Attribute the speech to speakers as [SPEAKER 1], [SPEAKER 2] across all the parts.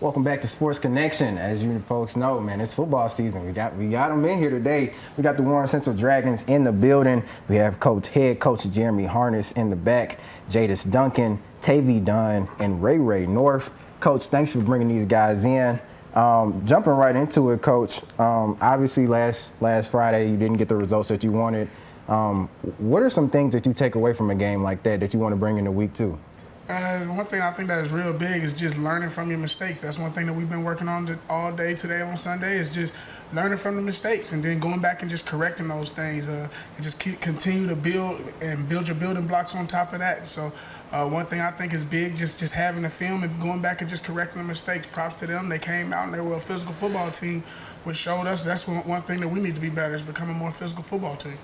[SPEAKER 1] Welcome back to Sports Connection. As you folks know, man, it's football season. We got them in here today. We got the Warren Central Dragons in the building. We have head coach Jeremy Harness in the back, Jadis Duncan, Tavy Dunn, and Ray North. Coach, thanks for bringing these guys in. Jumping right into it, Coach. Obviously, last Friday you didn't get the results that you wanted. What are some things that you take away from a game like that you want to bring into week 2?
[SPEAKER 2] One thing I think that is real big is just learning from your mistakes. That's one thing that we've been working on all day today on Sunday is just learning from the mistakes and then going back and just correcting those things and just continue to build your building blocks on top of that. So one thing I think is big, just having the film and going back and just correcting the mistakes. Props to them. They came out and they were a physical football team, which showed us that's one thing that we need to be better is become a more physical football team.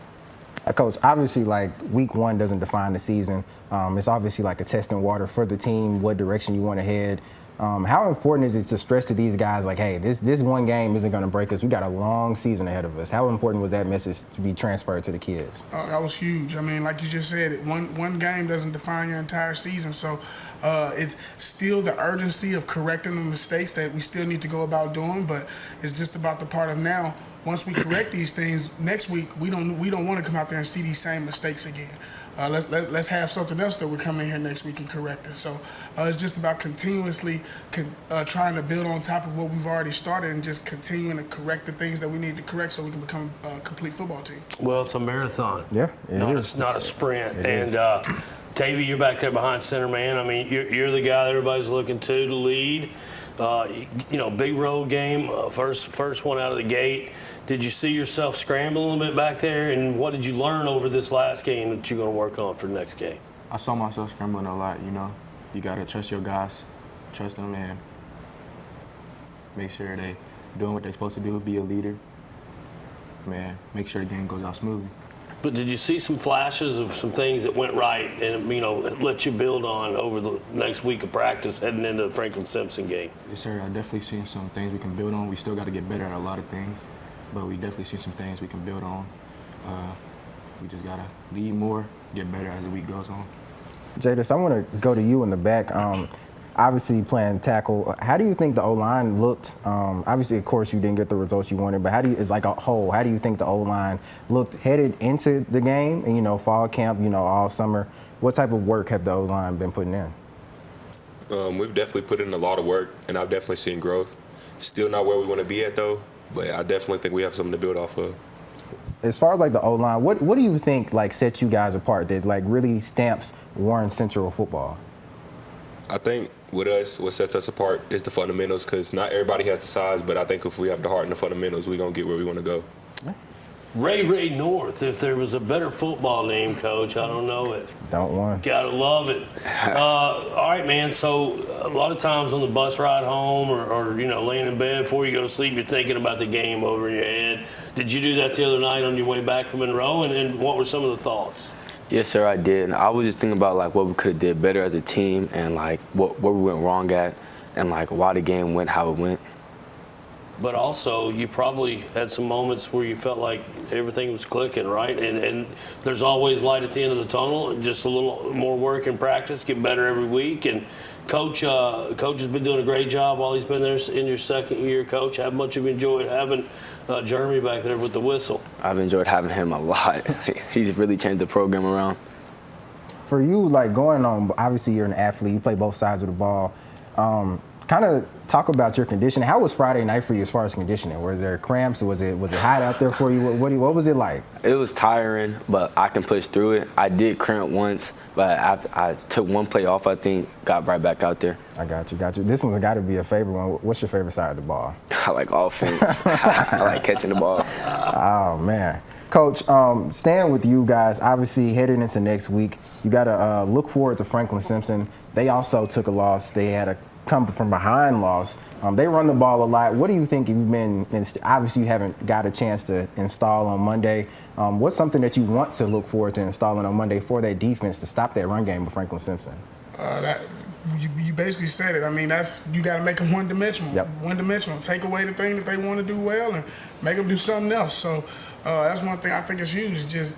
[SPEAKER 1] Coach, obviously, like, week 1 doesn't define the season. It's obviously like a testing water for the team, what direction you want to head. How important is it to stress to these guys, like, hey, this one game isn't going to break us. We got a long season ahead of us. How important was that message to be transferred to the kids?
[SPEAKER 2] That was huge. I mean, like you just said, one game doesn't define your entire season. So it's still the urgency of correcting the mistakes that we still need to go about doing, but it's just about the part of now. Once we correct these things, next week we don't want to come out there and see these same mistakes again. Let's have something else that we're coming in here next week and correct it. So it's just about continuously trying to build on top of what we've already started and just continuing to correct the things that we need to correct so we can become a complete football team.
[SPEAKER 3] Well, it's a marathon.
[SPEAKER 1] Yeah,
[SPEAKER 3] not a sprint. Tavy, you're back there behind center, man. I mean, you're the guy that everybody's looking to lead. Big road game, first one out of the gate. Did you see yourself scrambling a little bit back there? And what did you learn over this last game that you're going to work on for the next game?
[SPEAKER 4] I saw myself scrambling a lot, You got to trust your guys, trust them, and make sure they doing what they're supposed to do, be a leader. Man, make sure the game goes out smoothly.
[SPEAKER 3] But did you see some flashes of some things that went right and, let you build on over the next week of practice heading into the Franklin Simpson game?
[SPEAKER 4] Yes, sir. I definitely seen some things we can build on. We still got to get better at a lot of things, but we definitely see some things we can build on. We just got to lead more, get better as the week goes on.
[SPEAKER 1] Jadis, I want to go to you in the back. Obviously playing tackle, how do you think the O-line looked? Obviously, of course, you didn't get the results you wanted, but as like a whole, how do you think the O-line looked headed into the game and, fall camp, all summer? What type of work have the O-line been putting in?
[SPEAKER 5] We've definitely put in a lot of work, and I've definitely seen growth. Still not where we want to be at, though, but I definitely think we have something to build off of.
[SPEAKER 1] As far as, like, the O-line, what do you think, like, sets you guys apart that, like, really stamps Warren Central football?
[SPEAKER 5] I think with us, what sets us apart is the fundamentals, because not everybody has the size, but I think if we have the heart and the fundamentals, we're going to get where we want to go.
[SPEAKER 3] Ray North, if there was a better football name, Coach, I don't know it.
[SPEAKER 1] Don't want.
[SPEAKER 3] Gotta love it. All right, man, so a lot of times on the bus ride home or laying in bed before you go to sleep, you're thinking about the game over in your head. Did you do that the other night on your way back from Monroe, and what were some of the thoughts?
[SPEAKER 6] Yes, sir, I did. And I was just thinking about, like, what we could have did better as a team and, like, what we went wrong at and, like, why the game went how it went.
[SPEAKER 3] But also, you probably had some moments where you felt like everything was clicking, right? And there's always light at the end of the tunnel, and just a little more work and practice, get better every week. And Coach has been doing a great job while he's been there in your second year, Coach. How much have you enjoyed having Jeremy back there with the whistle?
[SPEAKER 6] I've enjoyed having him a lot. He's really changed the program around.
[SPEAKER 1] For you, like, going on, obviously you're an athlete, you play both sides of the ball. Kind of talk about your conditioning. How was Friday night for you as far as conditioning? Was there cramps? Was it hot out there for you? What was it like?
[SPEAKER 6] It was tiring, but I can push through it. I did cramp once, but I took one play off, I think, got right back out there.
[SPEAKER 1] I got you. This one's got to be a favorite one. What's your favorite side of the ball?
[SPEAKER 6] I like offense. I like catching the ball.
[SPEAKER 1] Oh, man. Coach, staying with you guys, obviously heading into next week, you got to look forward to Franklin Simpson. They also took a loss. They had a come from behind loss. They run the ball a lot. What do you think you've been, obviously you haven't got a chance to install on Monday. What's something that you want to look forward to installing on Monday for that defense to stop that run game with Franklin Simpson?
[SPEAKER 2] you basically said it. I mean, you got to make them one-dimensional.
[SPEAKER 1] Yep.
[SPEAKER 2] One-dimensional. Take away the thing that they want to do well and make them do something else. So that's one thing I think is huge. Just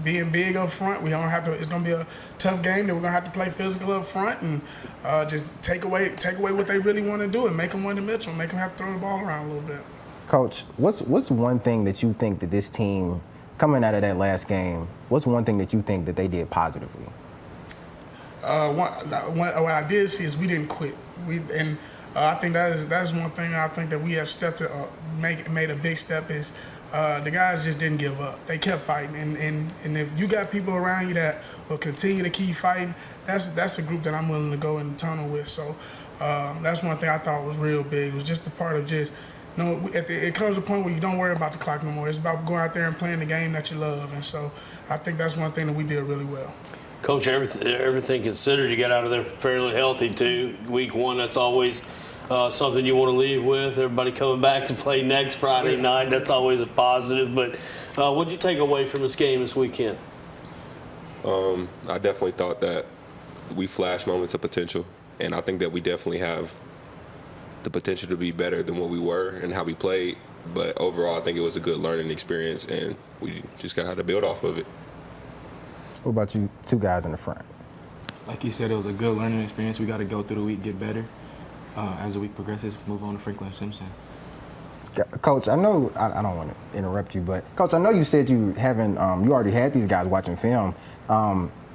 [SPEAKER 2] being big up front. We don't have to. It's gonna be a tough game that we're gonna have to play physical up front and just take away what they really want to do and make them one-dimensional. Make them have to throw the ball around a little bit.
[SPEAKER 1] Coach, what's one thing that you think that this team, coming out of that last game, what's one thing that you think that they did positively?
[SPEAKER 2] What I did see is we didn't quit. I think that's one thing I think that we have made a big step is the guys just didn't give up. They kept fighting, and if you got people around you that will continue to keep fighting, that's a group that I'm willing to go in the tunnel with. So that's one thing I thought was real big. It was just the part of just. No, it comes to a point where you don't worry about the clock no more. It's about going out there and playing the game that you love, and so I think that's one thing that we did really well.
[SPEAKER 3] Coach, everything considered, you got out of there fairly healthy too. Week 1, that's always something you want to leave with. Everybody coming back to play next Friday night, that's always a positive. But what'd you take away from this game this weekend?
[SPEAKER 5] I definitely thought that we flashed moments of potential, and I think that we definitely have the potential to be better than what we were and how we played. But overall, I think it was a good learning experience, and we just got how to build off of it.
[SPEAKER 1] What about you two guys in the front?
[SPEAKER 4] Like you said, it was a good learning experience. We got to go through the week, get better. As the week progresses, move on to Franklin Simpson.
[SPEAKER 1] Coach, I know I don't want to interrupt you, but Coach, I know you said you already had these guys watching film.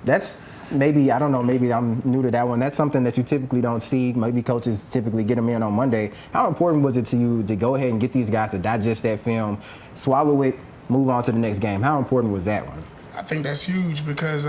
[SPEAKER 1] That's maybe, I don't know, maybe I'm new to that one. That's something that you typically don't see. Maybe coaches typically get them in on Monday. How important was it to you to go ahead and get these guys to digest that film, swallow it, move on to the next game? How important was that one?
[SPEAKER 2] I think that's huge because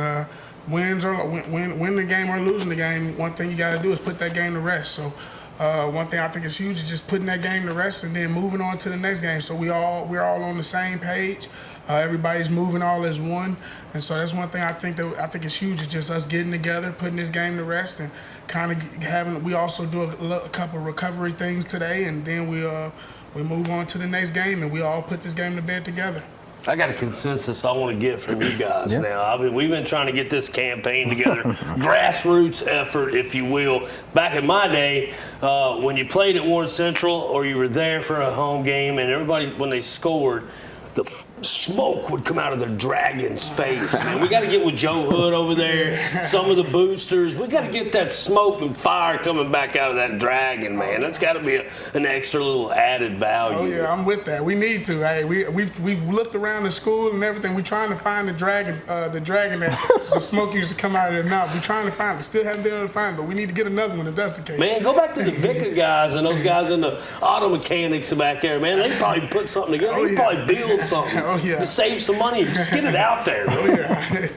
[SPEAKER 2] win the game or losing the game, one thing you got to do is put that game to rest. So one thing I think is huge is just putting that game to rest and then moving on to the next game. So we're all on the same page. Everybody's moving all as one, and so that's one thing I think is huge. Is just us getting together, putting this game to rest, and kind of having. We also do a couple of recovery things today, and then we move on to the next game, and we all put this game to bed together.
[SPEAKER 3] I got a consensus I want to get from you guys now. I mean, we've been trying to get this campaign together, grassroots effort, if you will. Back in my day, when you played at Warren Central or you were there for a home game, and everybody, when they scored, the smoke would come out of the Dragon's face, man. We got to get with Joe Hood over there, some of the boosters. We got to get that smoke and fire coming back out of that Dragon, man. That's got to be an extra little added value.
[SPEAKER 2] Oh yeah, I'm with that. We need to. Hey, we've looked around the school and everything. We're trying to find the dragon that the smoke used to come out of their mouth. We're trying to find it. Still haven't been able to find it, but we need to get another one if that's the case.
[SPEAKER 3] Man, go back to the Vicar guys and those guys in the auto mechanics back there, man. They probably put something together. They probably build something to save some money. Just get it out there.
[SPEAKER 2] Oh yeah.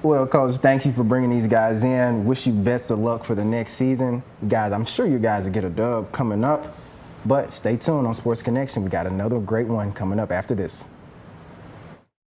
[SPEAKER 1] Well, Coach, thank you for bringing these guys in. Wish you best of luck for the next season. Guys, I'm sure you guys will get a dub coming up, but stay tuned on Sports Connection. We got another great one coming up after this.